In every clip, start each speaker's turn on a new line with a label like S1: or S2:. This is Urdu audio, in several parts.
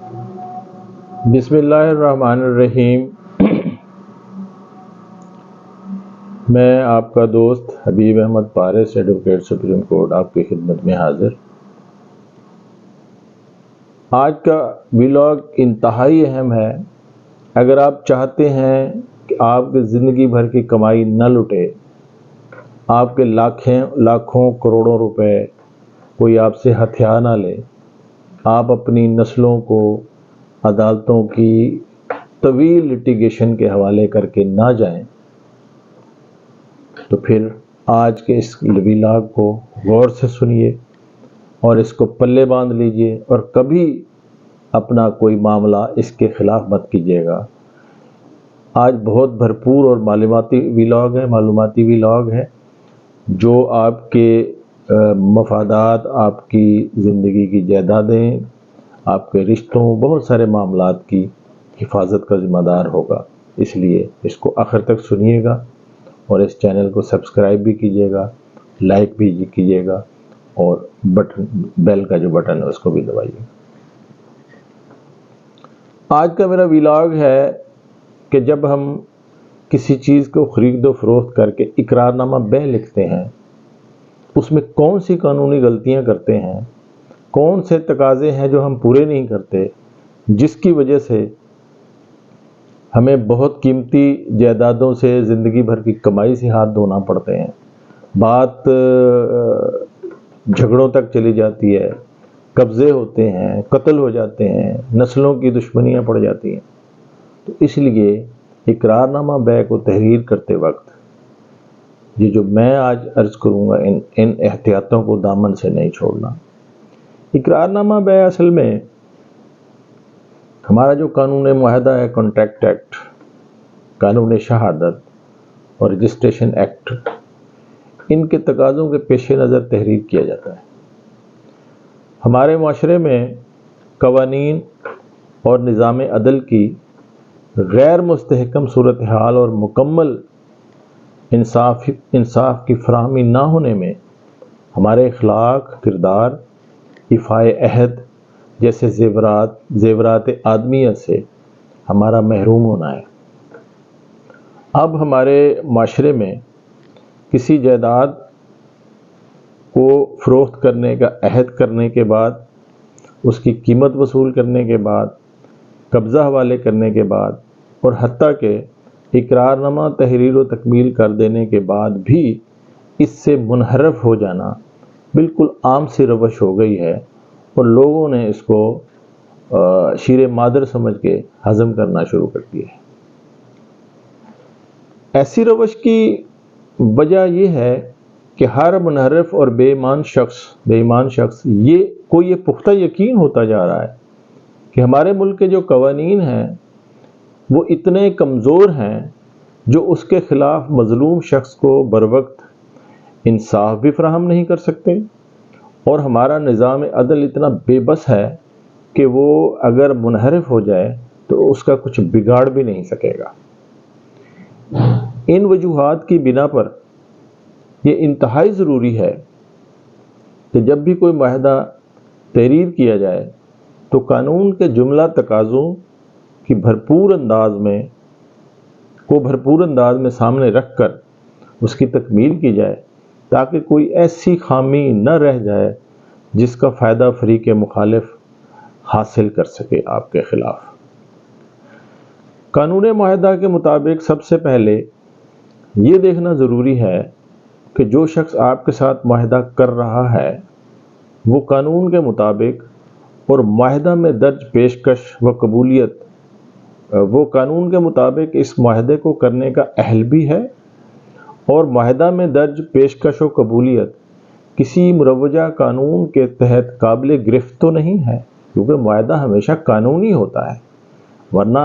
S1: بسم اللہ الرحمن الرحیم۔ میں آپ کا دوست حبیب احمد پارس، ایڈوکیٹ سپریم کورٹ، آپ کی خدمت میں حاضر۔ آج کا ولاگ انتہائی اہم ہے۔ اگر آپ چاہتے ہیں کہ آپ کی زندگی بھر کی کمائی نہ لٹے، آپ کے لاکھوں کروڑوں روپے کوئی آپ سے ہتھیا نہ لے، آپ اپنی نسلوں کو عدالتوں کی طویل لٹیگیشن کے حوالے کر کے نہ جائیں، تو پھر آج کے اس ولاگ کو غور سے سنیے اور اس کو پلے باندھ لیجئے، اور کبھی اپنا کوئی معاملہ اس کے خلاف مت کیجیے گا۔ آج بہت بھرپور اور معلوماتی ولاگ ہے جو آپ کے مفادات، آپ کی زندگی کی جائیدادیں، آپ کے رشتوں، بہت سارے معاملات کی حفاظت کا ذمہ دار ہوگا۔ اس لیے اس کو آخر تک سنیے گا اور اس چینل کو سبسکرائب بھی کیجیے گا، لائک بھی کیجیے گا، اور بیل کا جو بٹن ہے اس کو بھی دبائیے۔ آج کا میرا ولاگ ہے کہ جب ہم کسی چیز کو خرید و فروخت کر کے اقرار نامہ بے لکھتے ہیں، اس میں کون سی قانونی غلطیاں کرتے ہیں، کون سے تقاضے ہیں جو ہم پورے نہیں کرتے، جس کی وجہ سے ہمیں بہت قیمتی جائیدادوں سے، زندگی بھر کی کمائی سے ہاتھ دھونا پڑتے ہیں، بات جھگڑوں تک چلی جاتی ہے، قبضے ہوتے ہیں، قتل ہو جاتے ہیں، نسلوں کی دشمنیاں پڑ جاتی ہیں۔ تو اس لیے اقرار نامہ بے کو تحریر کرتے وقت یہ جو میں آج عرض کروں گا، ان احتیاطوں کو دامن سے نہیں چھوڑنا۔ اقرار نامہ بے اصل میں ہمارا جو قانون معاہدہ ہے، کانٹریکٹ ایکٹ، قانون شہادت اور رجسٹریشن ایکٹ، ان کے تقاضوں کے پیش نظر تحریر کیا جاتا ہے۔ ہمارے معاشرے میں قوانین اور نظام عدل کی غیر مستحکم صورتحال اور مکمل انصاف کی فراہمی نہ ہونے میں ہمارے اخلاق، کردار، ایفائے عہد جیسے زیورات آدمیت سے ہمارا محروم ہونا ہے۔ اب ہمارے معاشرے میں کسی جائیداد کو فروخت کرنے کا عہد کرنے کے بعد، اس کی قیمت وصول کرنے کے بعد، قبضہ حوالے کرنے کے بعد، اور حتیٰ کہ اقرار نامہ تحریر و تکمیل کر دینے کے بعد بھی اس سے منحرف ہو جانا بالکل عام سی روش ہو گئی ہے، اور لوگوں نے اس کو شیر مادر سمجھ کے ہضم کرنا شروع کر دیا ہے۔ ایسی روش کی وجہ یہ ہے کہ ہر منحرف اور بے ایمان شخص کو یہ پختہ یقین ہوتا جا رہا ہے کہ ہمارے ملک کے جو قوانین ہیں وہ اتنے کمزور ہیں جو اس کے خلاف مظلوم شخص کو بروقت انصاف بھی فراہم نہیں کر سکتے، اور ہمارا نظام عدل اتنا بے بس ہے کہ وہ اگر منحرف ہو جائے تو اس کا کچھ بگاڑ بھی نہیں سکے گا۔ ان وجوہات کی بنا پر یہ انتہائی ضروری ہے کہ جب بھی کوئی معاہدہ تحریر کیا جائے تو قانون کے جملہ تقاضوں کی بھرپور انداز میں سامنے رکھ کر اس کی تکمیل کی جائے، تاکہ کوئی ایسی خامی نہ رہ جائے جس کا فائدہ فریق مخالف حاصل کر سکے آپ کے خلاف۔ قانون معاہدہ کے مطابق سب سے پہلے یہ دیکھنا ضروری ہے کہ جو شخص آپ کے ساتھ معاہدہ کر رہا ہے وہ قانون کے مطابق اور معاہدہ میں درج پیشکش و قبولیت، وہ قانون کے مطابق اس معاہدے کو کرنے کا اہل بھی ہے، اور معاہدہ میں درج پیشکش و قبولیت کسی مروجہ قانون کے تحت قابل گرفت تو نہیں ہے، کیونکہ معاہدہ ہمیشہ قانونی ہوتا ہے، ورنہ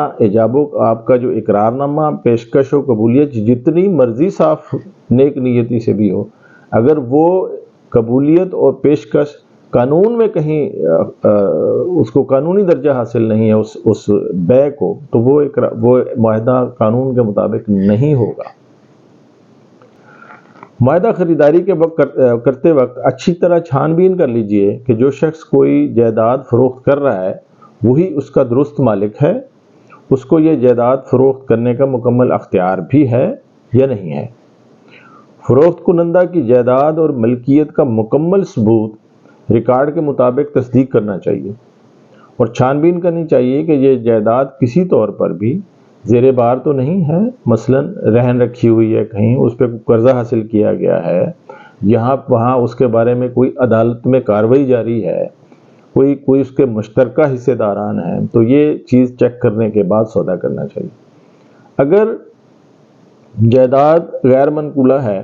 S1: آپ کا جو اقرار نامہ پیشکش و قبولیت جتنی مرضی صاف نیک نیتی سے بھی ہو، اگر وہ قبولیت اور پیشکش قانون میں کہیں اس کو قانونی درجہ حاصل نہیں ہے اس بے کو، تو وہ معاہدہ قانون کے مطابق نہیں ہوگا۔ معاہدہ خریداری کے کرتے وقت اچھی طرح چھان بین کر لیجئے کہ جو شخص کوئی جائیداد فروخت کر رہا ہے وہی اس کا درست مالک ہے، اس کو یہ جائیداد فروخت کرنے کا مکمل اختیار بھی ہے یا نہیں ہے۔ فروخت کنندہ کی جائیداد اور ملکیت کا مکمل ثبوت ریکارڈ کے مطابق تصدیق کرنا چاہیے، اور چھان بین کرنی چاہیے کہ یہ جائیداد کسی طور پر بھی زیر بار تو نہیں ہے، مثلا رہن رکھی ہوئی ہے، کہیں اس پہ قرضہ حاصل کیا گیا ہے، یہاں وہاں اس کے بارے میں کوئی عدالت میں کارروائی جاری ہے، کوئی اس کے مشترکہ حصے داران ہیں، تو یہ چیز چیک کرنے کے بعد سودا کرنا چاہیے۔ اگر جائیداد غیر منقولہ ہے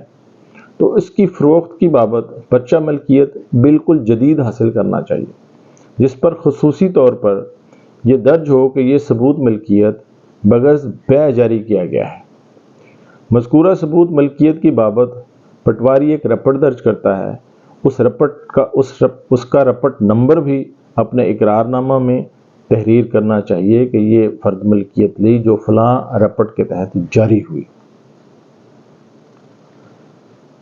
S1: تو اس کی فروخت کی بابت پرچہ ملکیت بالکل جدید حاصل کرنا چاہیے، جس پر خصوصی طور پر یہ درج ہو کہ یہ ثبوت ملکیت بغرض بیع جاری کیا گیا ہے۔ مذکورہ ثبوت ملکیت کی بابت پٹواری ایک رپٹ درج کرتا ہے، اس کا رپٹ نمبر بھی اپنے اقرار نامہ میں تحریر کرنا چاہیے کہ یہ فرد ملکیت لی جو فلاں رپٹ کے تحت جاری ہوئی۔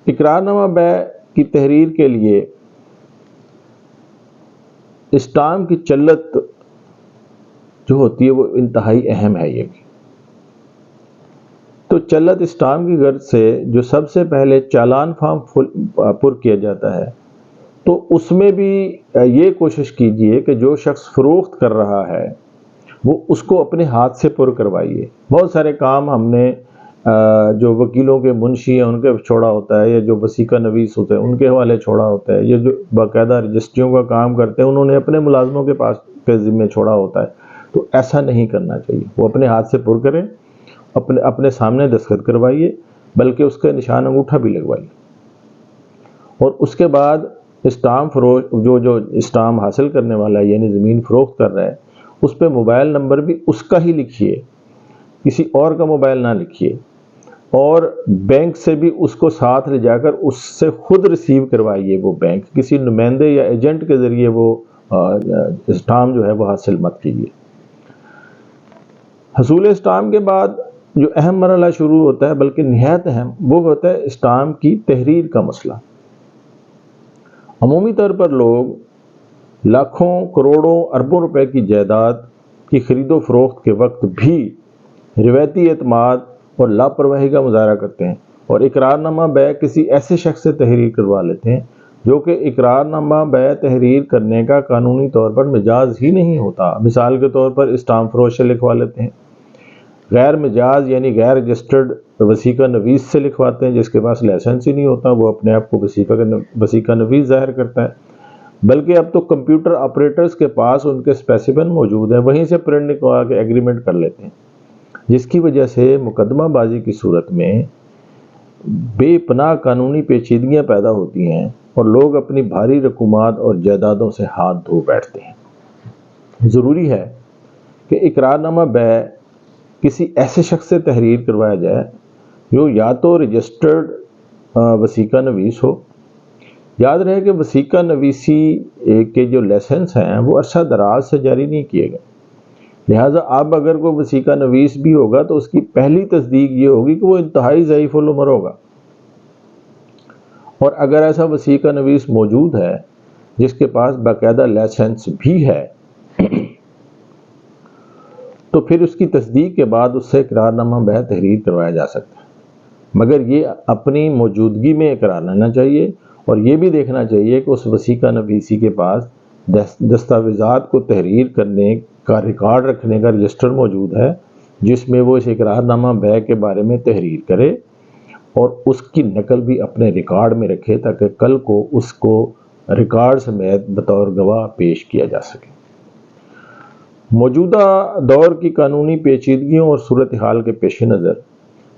S1: اقرار نامہ بیع کی تحریر کے لیے اسٹامپ کی چلت جو ہوتی ہے وہ انتہائی اہم ہے۔ یہ بھی تو چلت اسٹامپ کی غرض سے جو سب سے پہلے چالان فارم پر کیا جاتا ہے، تو اس میں بھی یہ کوشش کیجئے کہ جو شخص فروخت کر رہا ہے وہ اس کو اپنے ہاتھ سے پر کروائیے۔ بہت سارے کام ہم نے جو وکیلوں کے منشی ہیں ان کے چھوڑا ہوتا ہے، یا جو وثیقہ نویس ہوتے ہیں ان کے حوالے چھوڑا ہوتا ہے، یہ جو باقاعدہ رجسٹریوں کا کام کرتے ہیں انہوں نے اپنے ملازموں کے پاس کے ذمہ چھوڑا ہوتا ہے۔ تو ایسا نہیں کرنا چاہیے، وہ اپنے ہاتھ سے پر کریں، اپنے سامنے دستخط کروائیے، بلکہ اس کے نشان انگوٹھا بھی لگوائیے، اور اس کے بعد اسٹامپ فروخت جو اسٹامپ حاصل کرنے والا ہے یعنی زمین فروخت کر رہا ہے اس پہ موبائل نمبر بھی اس کا ہی لکھیے، کسی اور کا موبائل نہ لکھیے، اور بینک سے بھی اس کو ساتھ لے جا کر اس سے خود ریسیو کروائیے۔ وہ بینک کسی نمائندے یا ایجنٹ کے ذریعے وہ اسٹامپ جو ہے وہ حاصل مت کیجیے۔ حصول اسٹامپ کے بعد جو اہم مرحلہ شروع ہوتا ہے، بلکہ نہایت اہم، وہ ہوتا ہے اسٹامپ کی تحریر کا مسئلہ۔ عمومی طور پر لوگ لاکھوں کروڑوں اربوں روپے کی جائیداد کی خرید و فروخت کے وقت بھی روایتی اعتماد اور لاپرواہی کا مظاہرہ کرتے ہیں، اور اقرار نامہ بیع کسی ایسے شخص سے تحریر کروا لیتے ہیں جو کہ اقرار نامہ بیع تحریر کرنے کا قانونی طور پر مجاز ہی نہیں ہوتا۔ مثال کے طور پر اسٹامپ فروش سے لکھوا لیتے ہیں، غیر مجاز یعنی غیر رجسٹرڈ وثیقہ نویس سے لکھواتے ہیں جس کے پاس لائسنس ہی نہیں ہوتا، وہ اپنے آپ کو وثیقہ نویس ظاہر کرتا ہے، بلکہ اب تو کمپیوٹر آپریٹرز کے پاس ان کے اسپیسیمن موجود ہیں، وہیں سے پرنٹ نکلوا کے ایگریمنٹ کر لیتے ہیں، جس کی وجہ سے مقدمہ بازی کی صورت میں بے پناہ قانونی پیچیدگیاں پیدا ہوتی ہیں اور لوگ اپنی بھاری رقومات اور جائیدادوں سے ہاتھ دھو بیٹھتے ہیں۔ ضروری ہے کہ اقرار نامہ بیع کسی ایسے شخص سے تحریر کروایا جائے جو یا تو رجسٹرڈ وثیقہ نویس ہو۔ یاد رہے کہ وثیقہ نویسی کے جو لائسنس ہیں وہ عرصہ دراز سے جاری نہیں کیے گئے، لہٰذا اب اگر کوئی وثیقہ نویس بھی ہوگا تو اس کی پہلی تصدیق یہ ہوگی کہ وہ انتہائی ضعیف العمر ہوگا، اور اگر ایسا وثیقہ نویس موجود ہے جس کے پاس باقاعدہ لائسنس بھی ہے تو پھر اس کی تصدیق کے بعد اس سے اقرار نامہ بیع تحریر کروایا جا سکتا ہے، مگر یہ اپنی موجودگی میں اقرار لینا چاہیے، اور یہ بھی دیکھنا چاہیے کہ اس وثیقہ نویسی کے پاس دستاویزات کو تحریر کرنے کا ریکارڈ رکھنے کا رجسٹر موجود ہے جس میں وہ اس اقرار نامہ بیع کے بارے میں تحریر کرے، اور اس کی نقل بھی اپنے ریکارڈ میں رکھے تاکہ کل کو اس کو ریکارڈ سمیت بطور گواہ پیش کیا جا سکے۔ موجودہ دور کی قانونی پیچیدگیوں اور صورتحال کے پیش نظر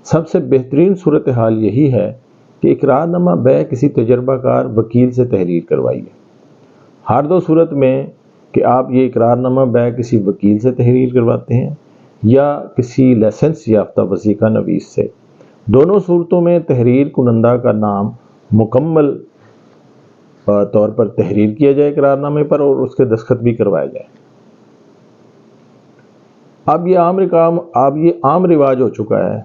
S1: سب سے بہترین صورتحال یہی ہے کہ اقرار نامہ بیع کسی تجربہ کار وکیل سے تحریر کروائیے۔ ہر دو صورت میں کہ آپ یہ اقرار نامہ بیع کسی وکیل سے تحریر کرواتے ہیں یا کسی لائسنس یافتہ وثیقہ نویس سے، دونوں صورتوں میں تحریر کنندہ کا نام مکمل طور پر تحریر کیا جائے اقرار نامے پر، اور اس کے دستخط بھی کروایا جائے۔ اب یہ عام رواج ہو چکا ہے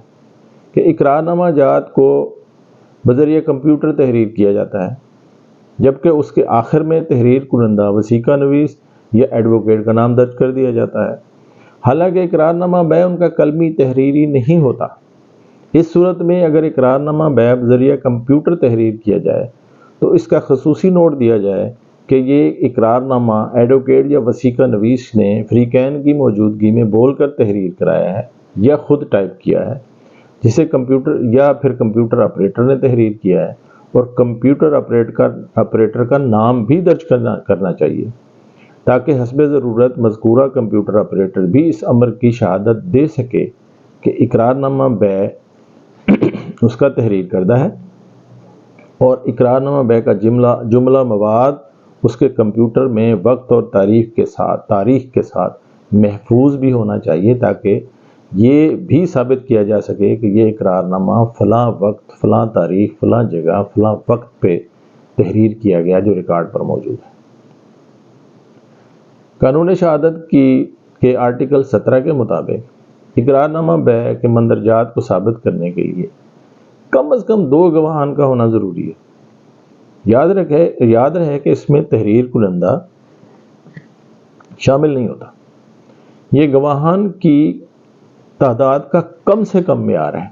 S1: کہ اقرار نامہ جات کو بذریعہ کمپیوٹر تحریر کیا جاتا ہے، جبکہ اس کے آخر میں تحریر کنندہ وثیقہ نویس یا ایڈوکیٹ کا نام درج کر دیا جاتا ہے، حالانکہ اقرار نامہ بے ان کا قلمی تحریری نہیں ہوتا۔ اس صورت میں اگر اقرار نامہ بے بذریعہ کمپیوٹر تحریر کیا جائے تو اس کا خصوصی نوٹ دیا جائے کہ یہ اقرار نامہ ایڈوکیٹ یا وثیقہ نویس نے فریقین کی موجودگی میں بول کر تحریر کرایا ہے یا خود ٹائپ کیا ہے، جسے کمپیوٹر آپریٹر نے تحریر کیا ہے، اور کمپیوٹر آپریٹر کا نام بھی درج کرنا چاہیے تاکہ حسب ضرورت مذکورہ کمپیوٹر آپریٹر بھی اس امر کی شہادت دے سکے کہ اقرار نامہ بے اس کا تحریر کردہ ہے، اور اقرار نامہ بے کا جملہ مواد اس کے کمپیوٹر میں وقت اور تاریخ کے ساتھ محفوظ بھی ہونا چاہیے تاکہ یہ بھی ثابت کیا جا سکے کہ یہ اقرار نامہ فلاں وقت، فلاں تاریخ، فلاں جگہ، فلاں وقت پہ تحریر کیا گیا جو ریکارڈ پر موجود ہے۔ قانون شہادت کے آرٹیکل 17 کے مطابق اقرار نامہ بے کے مندرجات کو ثابت کرنے کے لیے کم از کم 2 گواہان کا ہونا ضروری ہے۔ یاد رہے کہ اس میں تحریر کنندہ شامل نہیں ہوتا۔ یہ گواہان کی تعداد کا کم سے کم معیار ہے۔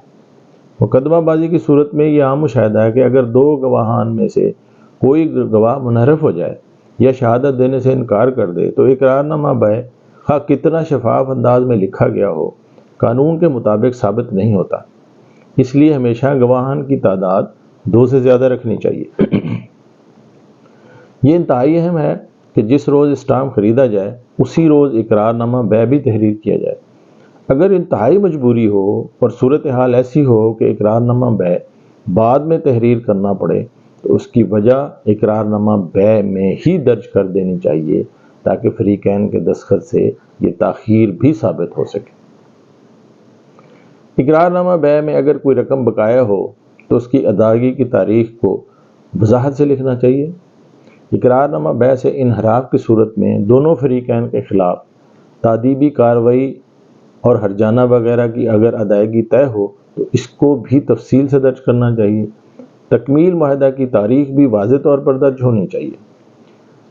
S1: مقدمہ بازی کی صورت میں یہ عام مشاہدہ ہے کہ اگر 2 گواہان میں سے کوئی گواہ منحرف ہو جائے یا شہادت دینے سے انکار کر دے تو اقرار نامہ بے خواہ کتنا شفاف انداز میں لکھا گیا ہو قانون کے مطابق ثابت نہیں ہوتا۔ اس لیے ہمیشہ گواہان کی تعداد 2 سے زیادہ رکھنی چاہیے۔ یہ انتہائی اہم ہے کہ جس روز اسٹامپ خریدا جائے اسی روز اقرار نامہ بے بھی تحریر کیا جائے۔ اگر انتہائی مجبوری ہو اور صورتحال ایسی ہو کہ اقرار نامہ بے بعد میں تحریر کرنا پڑے تو اس کی وجہ اقرار نامہ بے میں ہی درج کر دینی چاہیے تاکہ فریقین کے دستخط سے یہ تاخیر بھی ثابت ہو سکے۔ اقرار نامہ بے میں اگر کوئی رقم بقایا ہو تو اس کی ادائیگی کی تاریخ کو وضاحت سے لکھنا چاہیے۔ اقرار نامہ بے سے انحراف کی صورت میں دونوں فریقین کے خلاف تادیبی کارروائی اور ہرجانہ وغیرہ کی اگر ادائیگی طے ہو تو اس کو بھی تفصیل سے درج کرنا چاہیے۔ تکمیل معاہدہ کی تاریخ بھی واضح طور پر درج ہونی چاہیے۔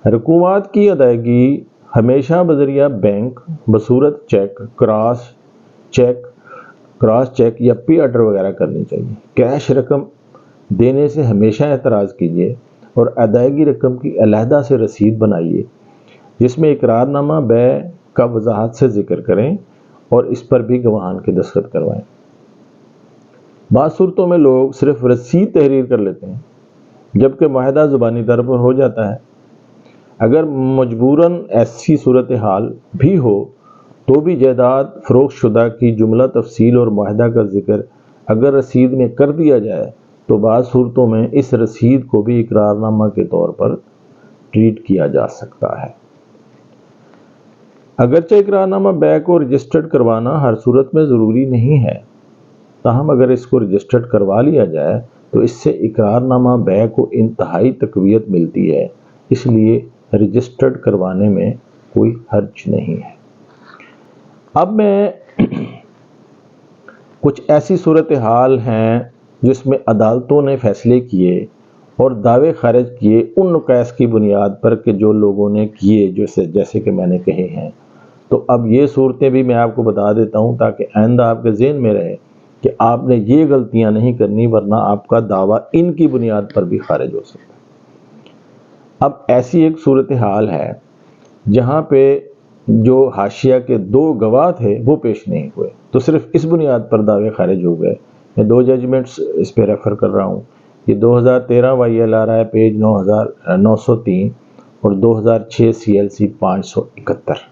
S1: رقومات کی ادائیگی ہمیشہ بذریعہ بینک بصورت چیک، کراس چیک یا پی آرڈر وغیرہ کرنی چاہیے۔ کیش رقم دینے سے ہمیشہ اعتراض کیجیے اور ادائیگی رقم کی علیحدہ سے رسید بنائیے جس میں اقرار نامہ بے کا وضاحت سے ذکر کریں اور اس پر بھی گواہان کے دستخط کروائیں۔ بعض صورتوں میں لوگ صرف رسید تحریر کر لیتے ہیں جبکہ معاہدہ زبانی طور پر ہو جاتا ہے۔ اگر مجبوراً ایسی صورتحال بھی ہو تو بھی جائیداد فروخت شدہ کی جملہ تفصیل اور معاہدہ کا ذکر اگر رسید میں کر دیا جائے تو بعض صورتوں میں اس رسید کو بھی اقرار نامہ کے طور پر ٹریٹ کیا جا سکتا ہے۔ اگرچہ اقرار نامہ بے کو رجسٹرڈ کروانا ہر صورت میں ضروری نہیں ہے، تاہم اگر اس کو رجسٹرڈ کروا لیا جائے تو اس سے اقرار نامہ بے کو انتہائی تقویت ملتی ہے، اس لیے رجسٹرڈ کروانے میں کوئی حرج نہیں ہے۔ اب میں کچھ ایسی صورتحال ہیں جس میں عدالتوں نے فیصلے کیے اور دعوے خارج کیے ان نقائص کی بنیاد پر کہ جو لوگوں نے کیے جیسے کہ میں نے کہے ہیں، تو اب یہ صورتیں بھی میں آپ کو بتا دیتا ہوں تاکہ آئندہ آپ کے ذہن میں رہے کہ آپ نے یہ غلطیاں نہیں کرنی ورنہ آپ کا دعویٰ ان کی بنیاد پر بھی خارج ہو سکتا ہے۔ اب ایسی ایک صورتحال ہے جہاں پہ جو حاشیہ کے 2 گواہ تھے وہ پیش نہیں ہوئے تو صرف اس بنیاد پر دعوے خارج ہو گئے۔ میں 2 ججمنٹس اس پہ ریفر کر رہا ہوں۔ یہ 2013 WIL آ رہا ہے پیج 903 اور 2006 CLC 571۔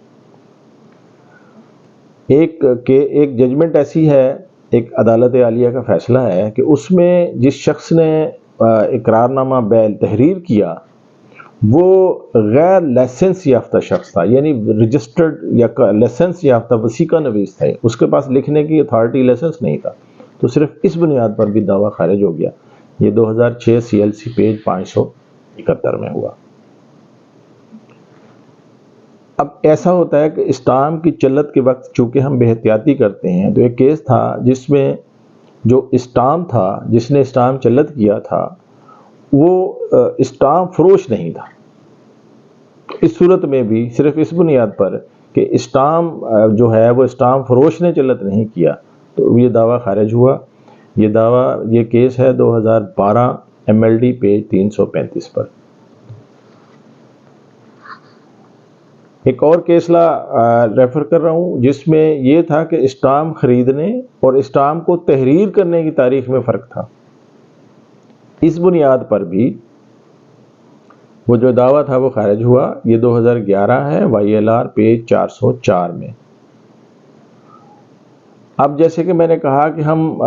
S1: ایک ججمنٹ ایسی ہے، ایک عدالت عالیہ کا فیصلہ ہے کہ اس میں جس شخص نے اقرار نامہ بے تحریر کیا وہ غیر لائسنس یافتہ شخص تھا، یعنی رجسٹرڈ یا لائسنس یافتہ وثیقہ نویس تھا، اس کے پاس لکھنے کی اتھارٹی لائسنس نہیں تھا، تو صرف اس بنیاد پر بھی دعویٰ خارج ہو گیا۔ یہ 2006 CLC پیج 571 میں ہوا۔ اب ایسا ہوتا ہے کہ اسٹامپ کی چلت کے وقت چونکہ ہم بے احتیاطی کرتے ہیں تو ایک کیس تھا جس میں جو اسٹامپ تھا، جس نے اسٹامپ چلت کیا تھا وہ اسٹامپ فروش نہیں تھا، اس صورت میں بھی صرف اس بنیاد پر کہ اسٹامپ جو ہے وہ اسٹامپ فروش نے چلت نہیں کیا تو یہ دعویٰ خارج ہوا۔ یہ کیس ہے 2012 MLD پیج 335 پر۔ ایک اور کیس ریفر کر رہا ہوں جس میں یہ تھا کہ اسٹامپ خریدنے اور اسٹامپ کو تحریر کرنے کی تاریخ میں فرق تھا۔ اس بنیاد پر بھی وہ جو دعویٰ تھا وہ خارج ہوا۔ یہ 2011 ہے YLR پیج 404 میں۔ اب جیسے کہ میں نے کہا کہ ہم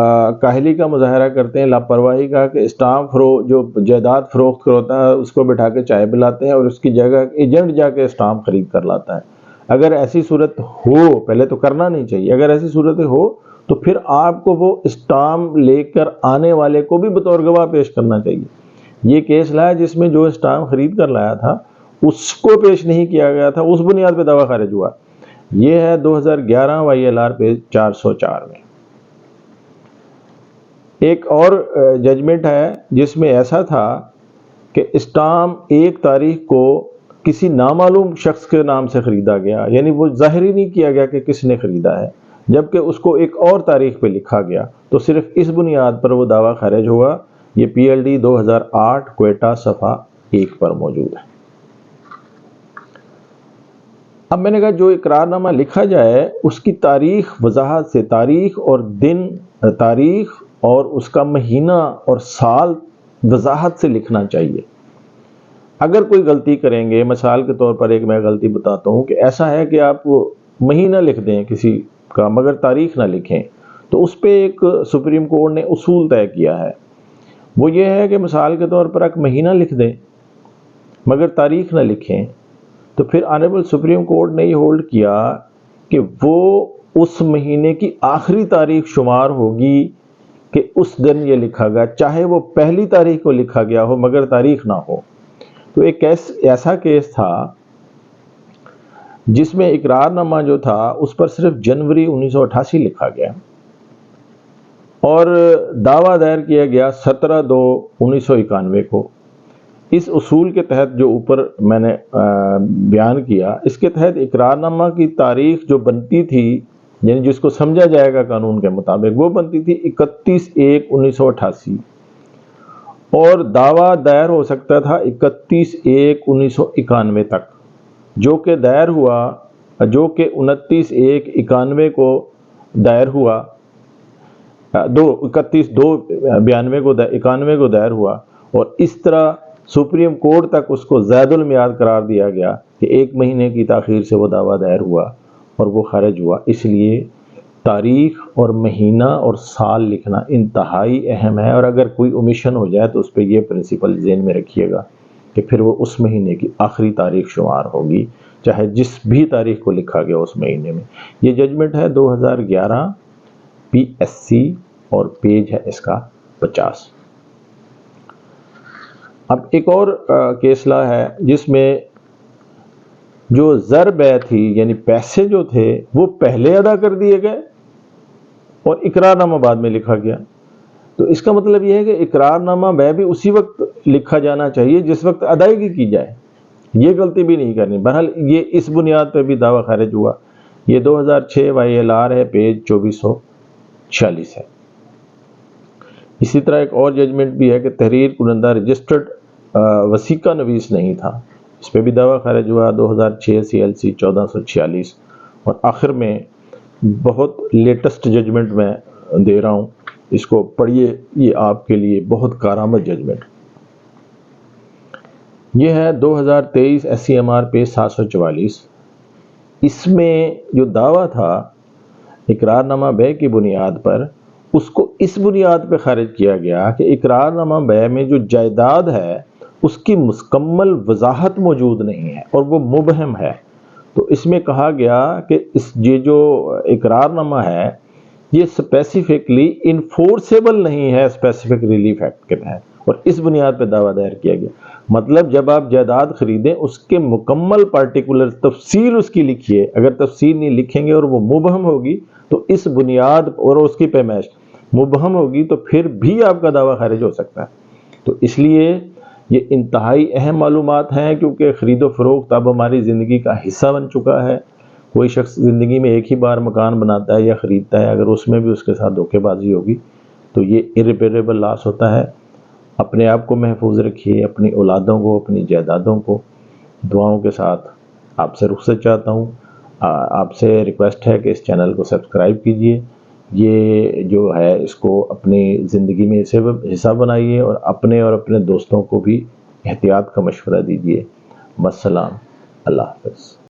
S1: کاہلی کا مظاہرہ کرتے ہیں، لاپرواہی کا، کہ اسٹامپ جو جائیداد فروخت کرتا ہے اس کو بٹھا کے چائے پلاتے ہیں اور اس کی جگہ ایجنٹ جا کے اسٹامپ خرید کر لاتا ہے۔ اگر ایسی صورت ہو، پہلے تو کرنا نہیں چاہیے، اگر ایسی صورت ہو تو پھر آپ کو وہ اسٹامپ لے کر آنے والے کو بھی بطور گواہ پیش کرنا چاہیے۔ یہ کیس لایا جس میں جو اسٹامپ خرید کر لایا تھا اس کو پیش نہیں کیا گیا تھا، اس بنیاد پہ دعویٰ خارج ہوا۔ یہ ہے 2011 YLR پیج 404 میں۔ ایک اور ججمنٹ ہے جس میں ایسا تھا کہ اسٹامپ ایک تاریخ کو کسی نامعلوم شخص کے نام سے خریدا گیا، یعنی وہ ظاہر ہی نہیں کیا گیا کہ کس نے خریدا ہے، جبکہ اس کو ایک اور تاریخ پہ لکھا گیا، تو صرف اس بنیاد پر وہ دعویٰ خارج ہوا۔ یہ PLD 2008 کوئٹہ صفحہ 1 پر موجود ہے۔ اب میں نے کہا جو اقرار نامہ لکھا جائے اس کی تاریخ وضاحت سے، تاریخ اور دن، تاریخ اور اس کا مہینہ اور سال وضاحت سے لکھنا چاہیے۔ اگر کوئی غلطی کریں گے، مثال کے طور پر ایک میں غلطی بتاتا ہوں کہ ایسا ہے کہ آپ مہینہ لکھ دیں کسی کا مگر تاریخ نہ لکھیں، تو اس پہ ایک سپریم کورٹ نے اصول طے کیا ہے۔ وہ یہ ہے کہ مثال کے طور پر ایک مہینہ لکھ دیں مگر تاریخ نہ لکھیں، تو پھر آنریبل سپریم کورٹ نے یہ ہولڈ کیا کہ وہ اس مہینے کی آخری تاریخ شمار ہوگی کہ اس دن یہ لکھا گیا، چاہے وہ پہلی تاریخ کو لکھا گیا ہو مگر تاریخ نہ ہو۔ تو ایک ایسا کیس تھا جس میں اقرار نامہ جو تھا اس پر صرف جنوری 1988 لکھا گیا اور دعویٰ دائر کیا گیا 17/2/1991 کو۔ اس اصول کے تحت جو اوپر میں نے بیان کیا، اس کے تحت اقرار نامہ کی تاریخ جو بنتی تھی، یعنی جس کو سمجھا جائے گا قانون کے مطابق، وہ بنتی تھی 31/1/1988 اور دعویٰ دائر ہو سکتا تھا 31/1/1991 تک، جو کہ دائر ہوا، جو کہ 29/1/91 کو دائر ہوا، 31/2/91 کو دائر ہوا، اور اس طرح سپریم کورٹ تک اس کو زائد المیعاد قرار دیا گیا کہ 1 مہینے کی تاخیر سے وہ دعویٰ دائر ہوا اور وہ خارج ہوا۔ اس لیے تاریخ اور مہینہ اور سال لکھنا انتہائی اہم ہے، اور اگر کوئی اومیشن ہو جائے تو اس پہ یہ پرنسپل ذہن میں رکھیے گا کہ پھر وہ اس مہینے کی آخری تاریخ شمار ہوگی، چاہے جس بھی تاریخ کو لکھا گیا اس مہینے میں۔ یہ ججمنٹ ہے 2011 PSC اور پیج ہے اس کا 50۔ اب ایک اور کیس لا ہے جس میں جو زر بے تھی، یعنی پیسے جو تھے وہ پہلے ادا کر دیے گئے اور اقرار نامہ بعد میں لکھا گیا۔ تو اس کا مطلب یہ ہے کہ اقرار نامہ بے بھی اسی وقت لکھا جانا چاہیے جس وقت ادائیگی کی جائے، یہ غلطی بھی نہیں کرنی۔ بہرحال یہ اس بنیاد پہ بھی دعویٰ خارج ہوا۔ یہ 2006 YLR ہے، پیج 2446 ہے۔ اسی طرح ایک اور ججمنٹ بھی ہے کہ تحریر کنندہ رجسٹرڈ وثیقہ نویس نہیں تھا، اس پہ بھی دعویٰ خارج ہوا 2006 CLC 1446۔ اور آخر میں بہت لیٹسٹ ججمنٹ میں دے رہا ہوں، اس کو پڑھیے، یہ آپ کے لیے بہت کارآمد ججمنٹ۔ یہ ہے 2023 SCMR پیج 744۔ اس میں جو دعویٰ تھا اقرار نامہ بے کی بنیاد پر، اس کو اس بنیاد پہ خارج کیا گیا کہ اقرار نامہ بے میں جو جائیداد ہے اس کی مکمل وضاحت موجود نہیں ہے اور وہ مبہم ہے۔ تو اس میں کہا گیا کہ یہ جو اقرار نامہ ہے یہ اسپیسیفکلی انفورسیبل نہیں ہے اسپیسیفک ریلیف ایکٹ کے تحت، اور اس بنیاد پہ دعویٰ دائر کیا گیا۔ مطلب جب آپ جائیداد خریدیں اس کے مکمل پارٹیکولر تفصیل اس کی لکھیے، اگر تفصیل نہیں لکھیں گے اور وہ مبہم ہوگی تو اس بنیاد اور اس کی پیمائش مبہم ہوگی تو پھر بھی آپ کا دعویٰ خارج ہو سکتا ہے۔ تو اس لیے یہ انتہائی اہم معلومات ہیں، کیونکہ خرید و فروخت اب ہماری زندگی کا حصہ بن چکا ہے۔ کوئی شخص زندگی میں ایک ہی بار مکان بناتا ہے یا خریدتا ہے، اگر اس میں بھی اس کے ساتھ دھوکے بازی ہوگی تو یہ irreparable لاس ہوتا ہے۔ اپنے آپ کو محفوظ رکھیے، اپنی اولادوں کو، اپنی جائیدادوں کو۔ دعاؤں کے ساتھ آپ سے رخصت چاہتا ہوں۔ آپ سے ریکویسٹ ہے کہ اس چینل کو سبسکرائب کیجئے، یہ جو ہے اس کو اپنی زندگی میں حصہ بنائیے، اور اپنے دوستوں کو بھی احتیاط کا مشورہ دیجئے۔ والسلام، اللہ حافظ۔